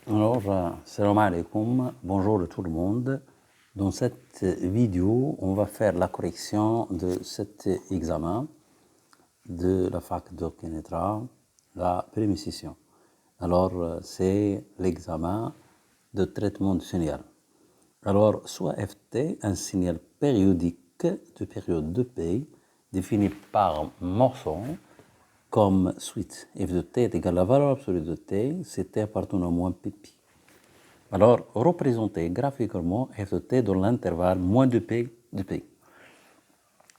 Alors, salam alaikum, bonjour tout le monde. Dans cette vidéo, on va faire la correction de cet examen de la fac de Kenetra, la prémécision. Alors, c'est l'examen de traitement du signal. Alors, soit FT, un signal périodique de période de P défini par Morson comme suite. F de t est égal à la valeur absolue de t, c'est t appartenant à moins pp. Alors, représenter graphiquement f de t dans l'intervalle moins de p de p.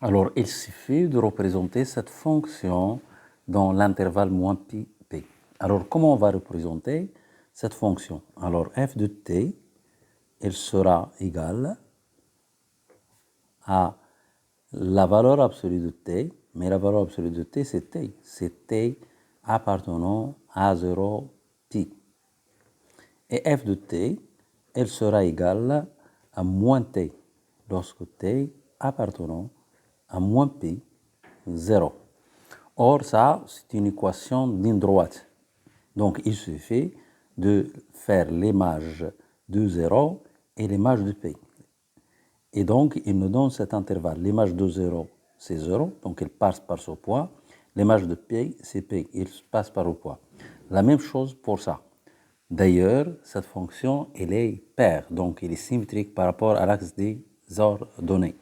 Alors, il suffit de représenter cette fonction dans l'intervalle moins pi p. Alors, comment on va représenter cette fonction? Alors, f de t, elle sera égale à la valeur absolue de t, mais la valeur absolue de t, c'est t. C'est t appartenant à 0 pi. Et f de t, elle sera égale à moins t, lorsque t appartenant à moins pi, 0. Or, ça, c'est une équation ligne droite. Donc, il suffit de faire l'image de 0 et l'image de p. Et donc, il nous donne cet intervalle. L'image de 0, c'est 0, donc il passe par ce point. L'image de p, c'est p, il passe par le point. La même chose pour ça. D'ailleurs, cette fonction, elle est paire, donc elle est symétrique par rapport à l'axe des ordonnées.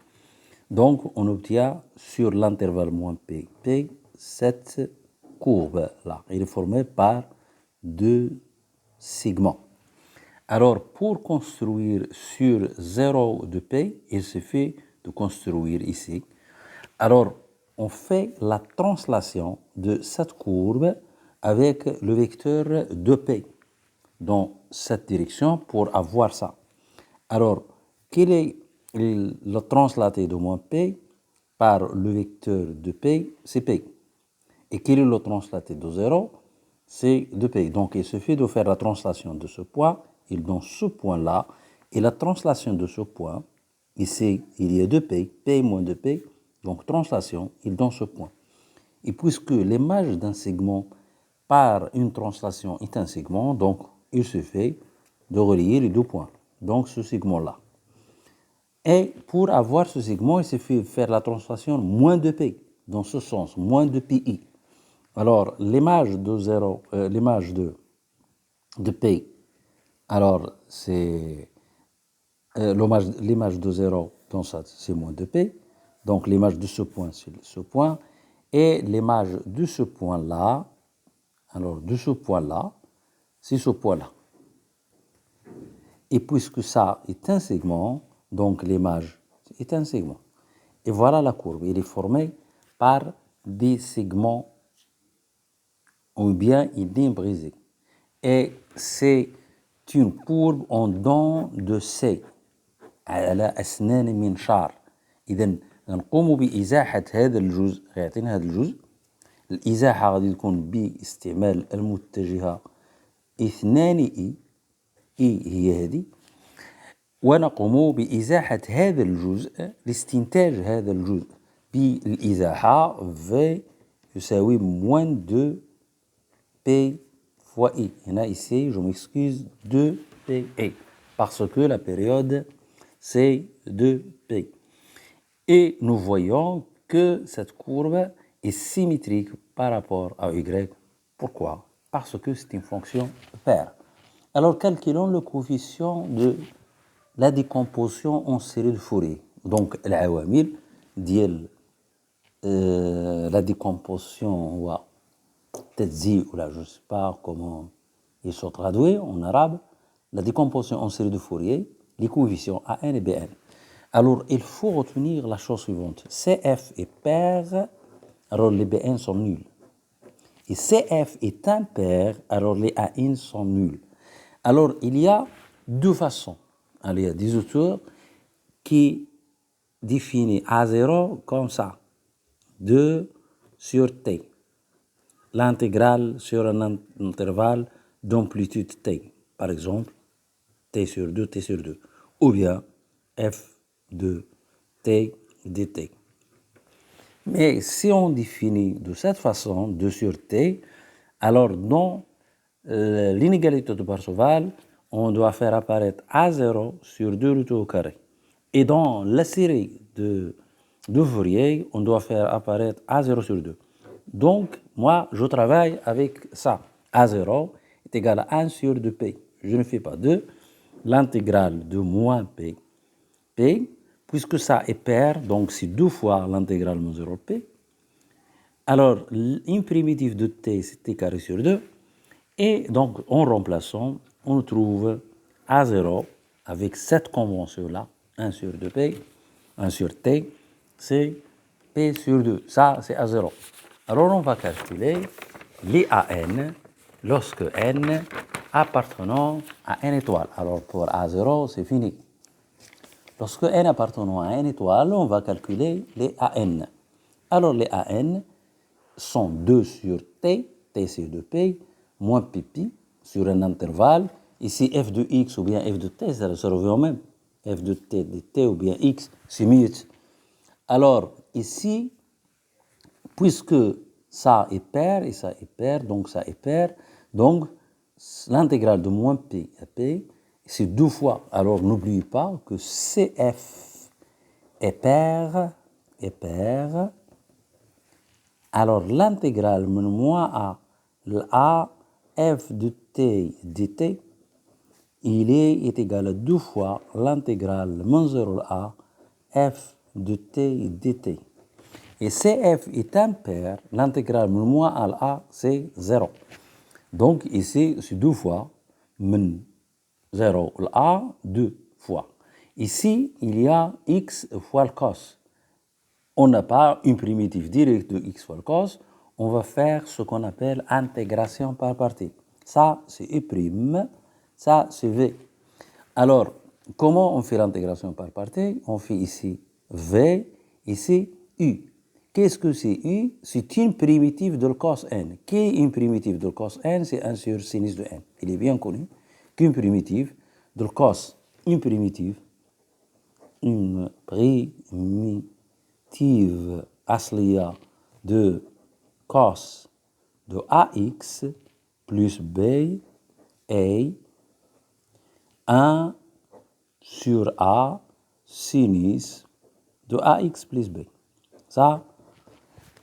Donc, on obtient sur l'intervalle moins p, p, cette courbe-là. Elle est formée par deux segments. Alors, pour construire sur 0 de P, il suffit de construire ici. Alors, on fait la translation de cette courbe avec le vecteur de P dans cette direction pour avoir ça. Alors, quel est le translaté de moins P par le vecteur de P? C'est P. Et quel est le translaté de 0? C'est de P. Donc, il suffit de faire la translation de ce point, il donne ce point-là, et la translation de ce point, ici, il y a 2P, P moins 2P, donc translation, il donne ce point. Et puisque l'image d'un segment par une translation est un segment, donc il suffit de relier les deux points, donc ce segment-là. Et pour avoir ce segment, il suffit de faire la translation moins 2P, dans ce sens, moins 2PI. Alors, l'image de 0, l'image de P, alors c'est l'image de 0, donc ça c'est moins de P. Donc l'image de ce point, c'est ce point. Et l'image de ce point-là, alors de ce point-là, c'est ce point-là. Et puisque ça est un segment, donc l'image est un segment. Et voilà la courbe. Elle est formée par des segments ou bien il est brisé. Et c'est une courbe en dents de C على أسنان منشار. إذا نقوم بإزاحة هذا الجزء، يعطينا هذا الجزء. الإزاحة غادي تكون باستعمال المتجهة 2 إي، إي هي هذه، ونقوم بإزاحة هذا الجزء لاستنتاج هذا الجزء بالإزاحة V يساوي moins 2 P fois I. هنا ici, je m'excuse, 2PI, parce que la période, c'est 2P. Et nous voyons que cette courbe est symétrique par rapport à Y. Pourquoi? Parce que c'est une fonction paire. Alors, calculons le coefficient de la décomposition en série de Fourier. Donc, العوامل ديال la décomposition تجزيء ou là je ne sais pas comment il se traduit en arabe, la décomposition en série de Fourier, les coefficients A1 et Bn. Alors, il faut retenir la chose suivante. CF est pair, alors les Bn sont nuls. Et CF est impair, alors les A1 sont nuls. Alors, il y a deux façons. Alors, il y a des auteurs qui définissent A0 comme ça, 2 sur T. L'intégrale sur un intervalle d'amplitude t, par exemple, t sur 2, t sur 2, ou bien f de t dt. Mais si on définit de cette façon, 2 sur t, alors dans l'inégalité de Parseval, on doit faire apparaître A0 sur 2 routes au carré. Et dans la série de Fourier, on doit faire apparaître A0 sur 2. Donc, moi, je travaille avec ça. A0 est égal à 1 sur 2P. Je ne fais pas 2. L'intégrale de moins P. P, puisque ça est pair, donc c'est 2 fois l'intégrale moins 0P. Alors, une primitive de T, c'est T carré sur 2. Et donc, en remplaçant, on trouve A0 avec cette convention-là, 1 sur 2P, 1 sur T, c'est P sur 2. Ça, c'est A0. Alors, on va calculer les AN lorsque N appartenant à N étoile. Alors, pour A0, c'est fini. Lorsque N appartenant à N étoile, on va calculer les AN. Alors, les AN sont 2 sur T, T sur 2P, moins pp sur un intervalle. Ici, f de x ou bien f de t, ça revient au même. F de t ou bien x, c'est mute. Alors, ici, puisque ça est pair et ça est pair, donc ça est pair, donc l'intégrale de moins p à p, c'est 2 fois. Alors, n'oubliez pas que cf est pair, alors l'intégrale de moins a, a f de t dt, il est égal à 2 fois l'intégrale moins 0 a f de t dt. Et cf est impair, l'intégrale moins a, c'est 0. Donc ici, c'est 2 fois min 0 a, 2 fois. Ici, il y a x fois le cos. On n'a pas une primitive directe de x fois le cos, on va faire ce qu'on appelle intégration par partie. Ça, c'est U', ça, c'est V. Alors, comment on fait l'intégration par partie? On fait ici V, ici U. Qu'est-ce que c'est U? C'est une primitive de cos n. Qu'est une primitive de cos n? C'est 1 sur sinus de n. Il est bien connu qu'une primitive de cos, une primitive aslia de cos de ax plus b est 1 sur a sinus de ax plus b. Ça,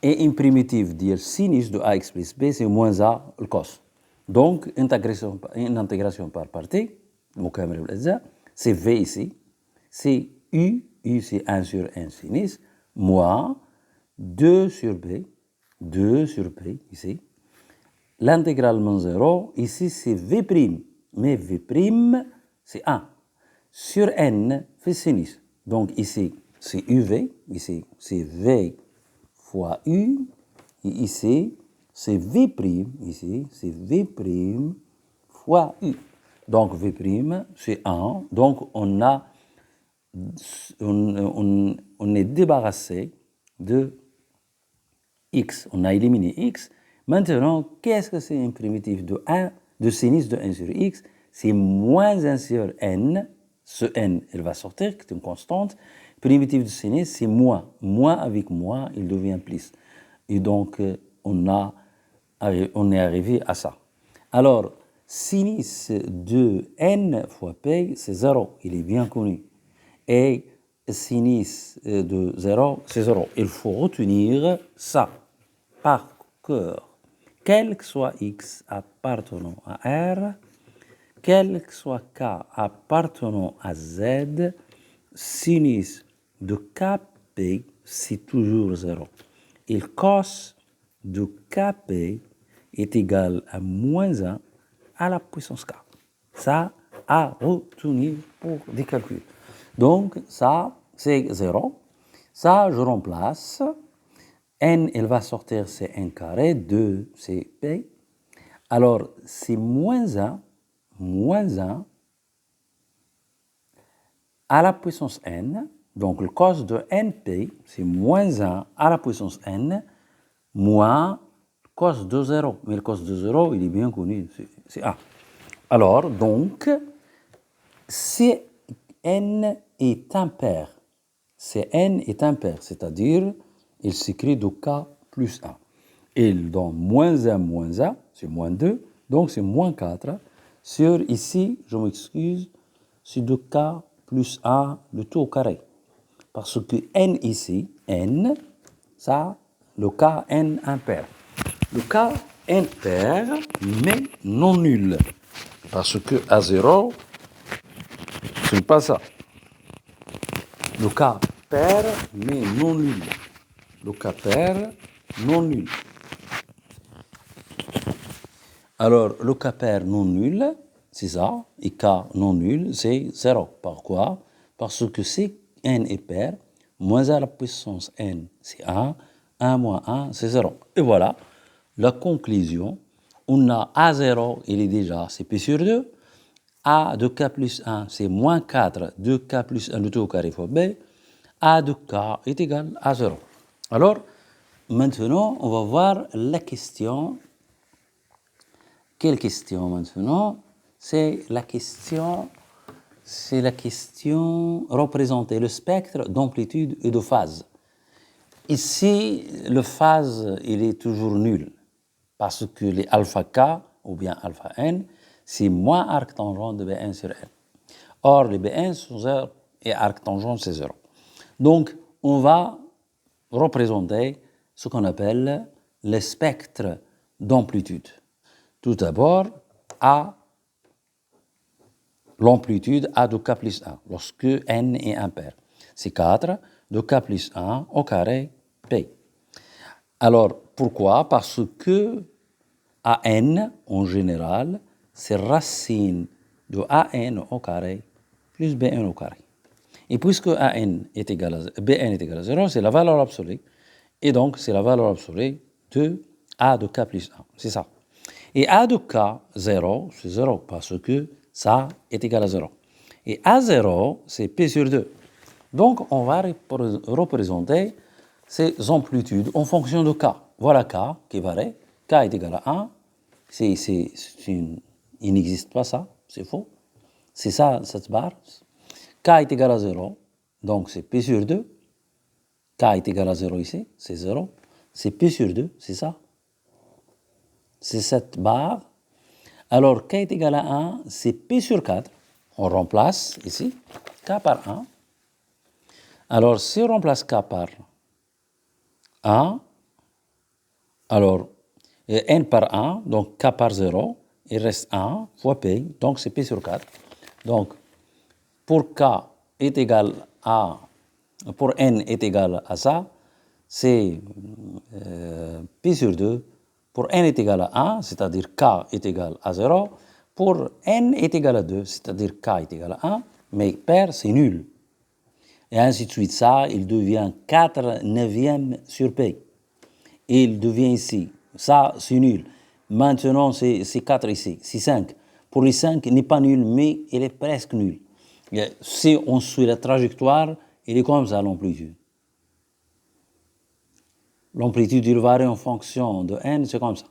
et une primitive dire sinus de ax plus b, c'est moins a le cos. Donc, une intégration par partie, c'est v ici, c'est u c'est 1 sur 1 sinus, moins 2 sur b ici. L'intégrale moins 0, ici c'est v', mais v' c'est 1 sur n fait sinus. Donc ici c'est uv, ici c'est v fois u, et ici c'est v', ici c'est v' fois u. Donc v' c'est 1, donc on est débarrassé de x, on a éliminé x. Maintenant, qu'est-ce que c'est une primitive de 1, de sinus de 1 sur x? C'est moins 1 sur n, ce n, elle va sortir, c'est une constante. Primitive de sinus, c'est moins. Moins avec moins, il devient plus. Et donc, on est arrivé à ça. Alors, sinus de n fois p, c'est 0, il est bien connu. Et sinus de 0, c'est 0. Il faut retenir ça par cœur. Quel que soit x appartenant à R, quel que soit k appartenant à Z, sinus de kp, c'est toujours 0. Et le cos de kp est égal à moins 1 à la puissance k. Ça, à retenir pour des calculs. Donc, ça, c'est 0. Ça, je remplace. N, elle va sortir, c'est n carré, 2, c'est p. Alors, c'est moins 1 à la puissance n. Donc, le cos de np, c'est moins 1 à la puissance n, moins le cos de 0. Mais le cos de 0, il est bien connu, c'est 1. Alors, donc, si n est impair, c'est-à-dire, il s'écrit de k plus 1. Et dans moins 1, c'est moins 2, Donc, c'est moins 4 sur, ici, je m'excuse, c'est 2k plus 1, le tout au carré. Parce que n ici, n, ça, le k n impair. Le k impair, mais non nul. Parce que à 0, ce n'est pas ça. Le k pair, mais non nul. Le k pair, non nul. Alors, le k pair non nul, c'est ça, et k non nul, c'est 0. Pourquoi? Parce que si n est pair, moins à la puissance n, c'est 1, 1 moins 1, c'est 0. Et voilà, la conclusion, on a A0, il est déjà, c'est P sur 2, A de k plus 1, c'est moins 4, 2k plus 1, le tout au carré fois B, A de k est égal à 0. Alors, maintenant, on va voir la question. Quelle question maintenant? C'est la question représenter le spectre d'amplitude et de phase. Ici, le phase, il est toujours nul, parce que les alpha k, ou bien alpha n, c'est moins arc tangent de B1 sur n. Or, les B1 sont 0 et arc tangent, c'est 0. Donc, on va représenter ce qu'on appelle le spectre d'amplitude. Tout d'abord, A, l'amplitude A de k plus 1, lorsque n est impair. C'est 4 de k plus 1 au carré P. Alors, pourquoi? Parce que AN, en général, c'est racine de AN au carré plus BN au carré. Et puisque AN est égal à, BN est égal à 0, c'est la valeur absolue. Et donc, c'est la valeur absolue de A de k plus 1. C'est ça. Et A de k, 0, c'est 0, parce que ça est égal à 0. Et A0, c'est P sur 2. Donc, on va représenter ces amplitudes en fonction de k. Voilà k qui varie. K est égal à 1. Il n'existe pas ça, c'est faux. C'est ça, cette barre. K est égal à 0, donc c'est P sur 2. K est égal à 0 ici, c'est 0. C'est P sur 2, c'est ça. C'est cette barre. Alors, K est égal à 1, c'est P sur 4. On remplace ici K par 1. Alors, si on remplace K par 1, alors, N par 1, donc K par 0, il reste 1 fois P, donc c'est P sur 4. Donc, pour K est égal à, pour N est égal à ça, c'est P sur 2. Pour N est égal à 1, c'est-à-dire K est égal à 0. Pour N est égal à 2, c'est-à-dire K est égal à 1, mais pair, c'est nul. Et ainsi de suite. Ça, il devient 4 neuvièmes sur P. Et il devient ici. Ça, c'est nul. Maintenant, c'est 4 ici. C'est 5. Pour les 5, il n'est pas nul, mais il est presque nul. Et si on suit la trajectoire, il est comme ça, l'amplitude. L'amplitude, il varie en fonction de n, c'est comme ça.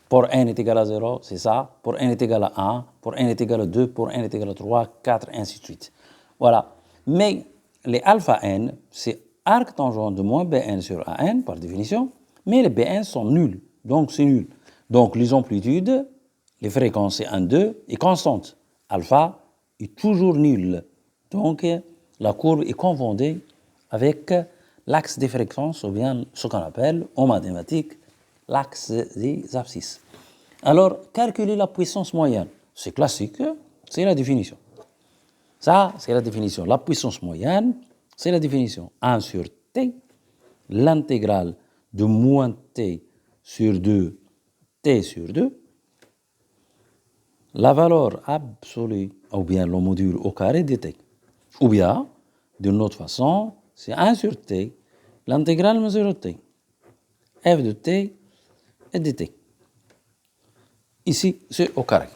Pour n est égal à 0, c'est ça. Pour n est égal à 1, pour n est égal à 2, pour n est égal à 3, 4, ainsi de suite. Voilà. Mais les alpha n, c'est arc tangent de moins bn sur an, par définition, mais les bn sont nuls, donc c'est nul. Donc les amplitudes, les fréquences, c'est 1, 2, est constante. Alpha est toujours nul. Donc la courbe est confondue avec l'axe des fréquences, ou bien ce qu'on appelle, en mathématiques, l'axe des abscisses. Alors, calculer la puissance moyenne, c'est classique, c'est la définition. Ça, c'est la définition. La puissance moyenne, c'est la définition. 1 sur t, l'intégrale de moins t sur 2, t sur 2, la valeur absolue, ou bien le module au carré de t. Ou bien, d'une autre façon, c'est 1 sur t, l'intégrale mesurée de t. f de t et de t. Ici, c'est au carré.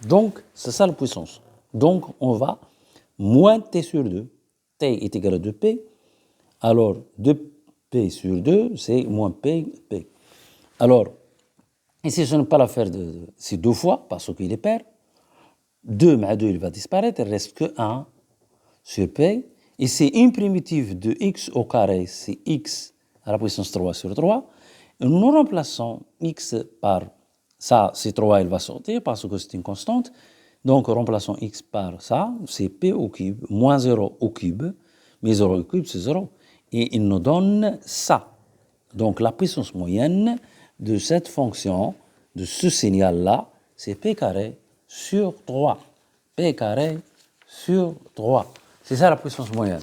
Donc, c'est ça la puissance. Donc, on va moins t sur 2. T est égal à 2p. Alors, 2p sur 2, c'est moins p, p. Alors, ici, ce n'est pas l'affaire de... C'est 2 fois, parce qu'il est pair. 2 mais 2, il va disparaître. Il ne reste que 1 sur p. Et c'est une primitive de x au carré, c'est x à la puissance 3 sur 3. Et nous remplaçons x par Ça, c'est 3, il va sortir parce que c'est une constante. Donc, remplaçons x par ça, c'est p au cube, moins 0 au cube. Mais 0 au cube, c'est 0. Et il nous donne ça. Donc, la puissance moyenne de cette fonction, de ce signal-là, c'est p carré sur 3. P carré sur 3. C'est ça la puissance moyenne.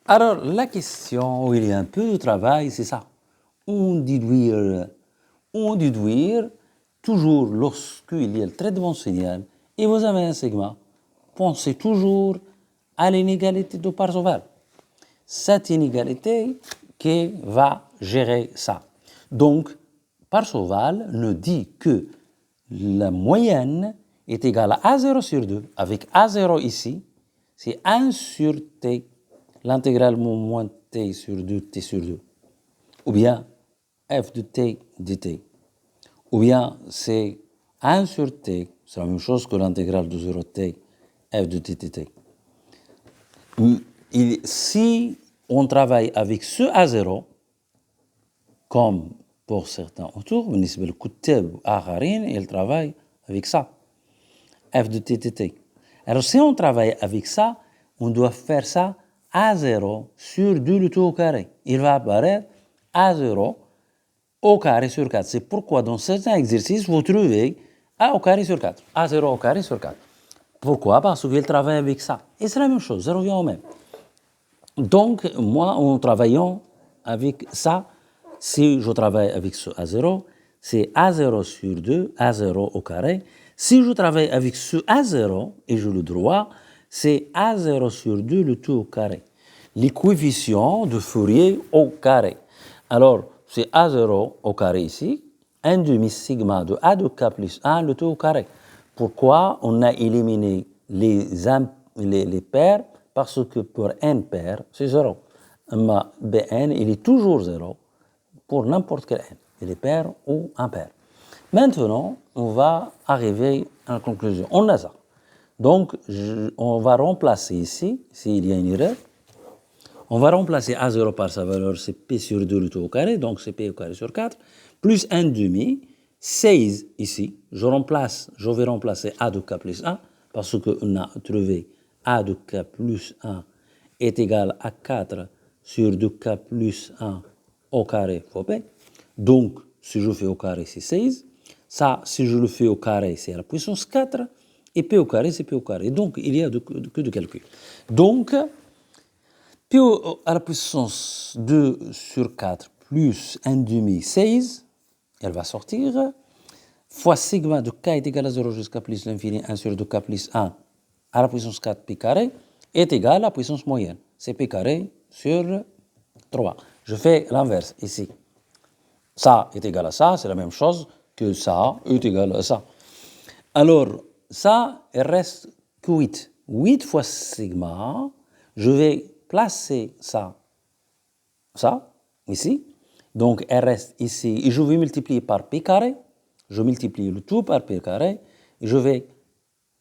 Alors, la question où il y a un peu de travail, c'est ça. On déduire toujours lorsqu'il y a le traitement signal et vous avez un sigma, pensez toujours à l'inégalité de Parseval. Cette inégalité qui va gérer ça. Donc, Parseval nous dit que la moyenne est égale à A0 sur 2, avec A0 ici, c'est 1 sur t, l'intégrale moins t sur 2, t sur 2. Ou bien f de t dt. Ou bien c'est 1 sur t, c'est la même chose que l'intégrale de 0t, f de t dt. Si on travaille avec ce A0, comme pour certains autour, بالنسبة للكتاب آخرين, ils travaillent avec ça, f de t dt. Alors si on travaille avec ça, on doit faire ça A0 sur 2 le tout au carré. Il va apparaître A0 au carré sur 4. C'est pourquoi dans certains exercices, vous trouvez A au carré sur 4. A0 au carré sur 4. Pourquoi? Parce qu'il travaille avec ça. Et c'est la même chose, ça revient au même. Donc, moi, en travaillant avec ça, si je travaille avec ce A0, c'est A0 sur 2, A0 au carré. Si je travaille avec ce A0, et je le droit, c'est A0 sur 2, le tout au carré. Les coefficients de Fourier au carré. Alors, c'est A0 au carré ici, 1 demi sigma de A de K plus 1, le tout au carré. Pourquoi on a éliminé les paires? Parce que pour n paire, c'est 0. Mais Bn, il est toujours 0 pour n'importe quel n. Il est pair ou impair. Maintenant, on va arriver à la conclusion. On a ça. Donc, on va remplacer ici, s'il y a une erreur, on va remplacer A0 par sa valeur, c'est P sur 2 le tout au carré, donc c'est P au carré sur 4, plus 1 demi, 16 ici, je vais remplacer A de K plus 1, parce qu'on a trouvé A de K plus 1 est égal à 4 sur 2K plus 1 au carré fois P. Donc, si je fais au carré, c'est 16. Ça, si je le fais au carré, c'est à la puissance 4. Et P au carré, c'est P au carré. Donc, il n'y a que de calcul. Donc, P à la puissance 2 sur 4 plus 1 demi, 16, elle va sortir, fois sigma de K est égal à 0 jusqu'à plus l'infini 1 sur 2K plus 1 à la puissance 4 P carré est égal à la puissance moyenne. C'est P carré sur 3. Je fais l'inverse ici. Ça est égal à ça, c'est la même chose que ça est égal à ça. Alors, ça, il reste que 8. 8 fois sigma, je vais placer ça, ici. Donc, il reste ici, et je vais multiplier par P carré. Je multiplie le tout par P carré, et je vais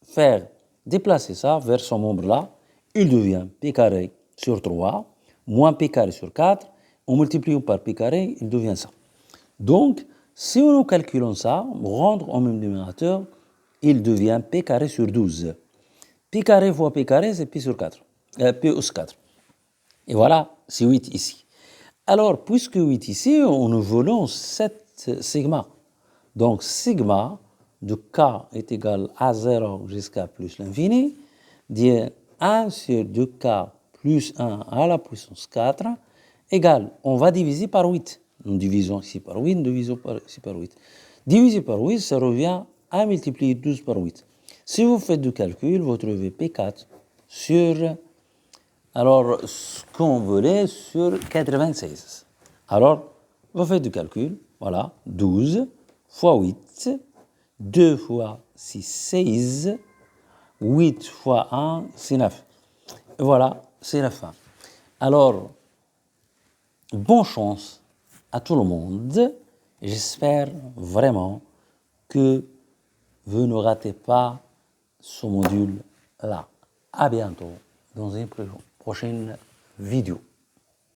faire déplacer ça vers son membre-là. Il devient P carré sur 3, moins P carré sur 4. On multiplie par P carré, il devient ça. Donc, si nous calculons ça, rendre au même numérateur, il devient P carré sur 12. P carré fois P carré, c'est P sur 4. P os 4. Et voilà, c'est 8 ici. Alors, puisque 8 ici, nous voulons 7 sigma. Donc, sigma de K est égal à 0 jusqu'à plus l'infini, dit 1 sur 2K plus 1 à la puissance 4, égale, on va diviser par 8. Nous divisons ici par 8, nous divisons ici par 8. Diviser par 8, ça revient à multiplier 12 par 8. Si vous faites du calcul, vous trouvez P4 sur, alors, ce qu'on voulait sur 96. Alors, vous faites du calcul, voilà, 12 fois 8, 2 fois 6, 16, 8 fois 1, c'est 9. Et voilà, c'est la fin. Alors, bonne chance à tout le monde. J'espère vraiment que vous ne ratez pas ce module-là. À bientôt dans une prochaine vidéo.